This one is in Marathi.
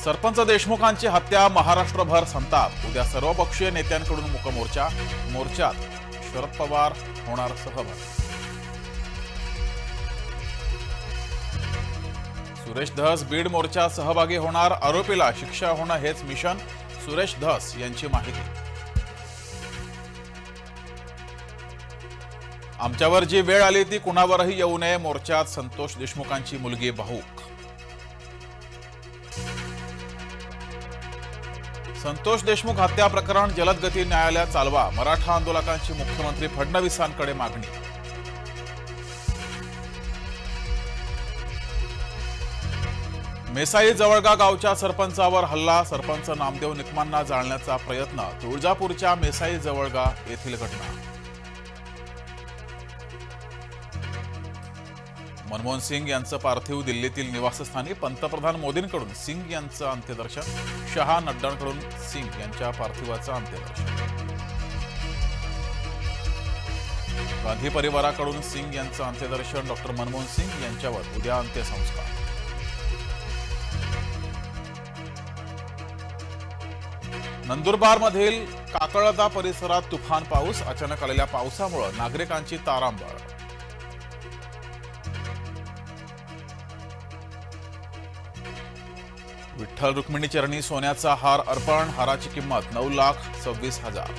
सरपंच देशमुखांची हत्या, महाराष्ट्रभर संताप. उद्या सर्वपक्षीय नेत्यांकडून मूक मोर्चा. मोर्चात शरद पवार होणार सहभागी. सुरेश धस बीड मोर्चात सहभागी होणार. आरोपीला शिक्षा होणं हेच मिशन. सुरेश धस यांची माहिती. आमच्यावर जी वेळ आली ती कुणावरही येऊ नये. मोर्चात संतोष देशमुखांची मुलगी भाऊक. संतोष देशमुख हत्या प्रकरण जलद गती न्यायालयात चालवा. मराठा आंदोलकांची मुख्यमंत्री फडणवीसांकडे मागणी. मेसाई जवळगा गावच्या सरपंचावर हल्ला. सरपंच नामदेव निकमांना जाळण्याचा प्रयत्न. तुळजापूरच्या मेसाई जवळगा येथील घटना. मनमोहन सिंग यांचं पार्थिव दिल्लीतील निवासस्थानी. पंतप्रधान मोदींकडून सिंग यांचं अंत्यदर्शन. शहा नड्डांकडून सिंग यांच्या पार्थिवाचं अंत्यदर्शन. गांधी परिवाराकडून सिंग यांचं अंत्यदर्शन. डॉक्टर मनमोहन सिंग यांच्यावर उद्या अंत्यसंस्कार. नंदुरबारमधील काकळदा परिसरात तुफान पाऊस. अचानक आलेल्या पावसामुळे नागरिकांची तारांबळ. विठ्ठल रुक्मिणी चरणी सोन्याचा हार अर्पण. हाराची किंमत 9,26,000.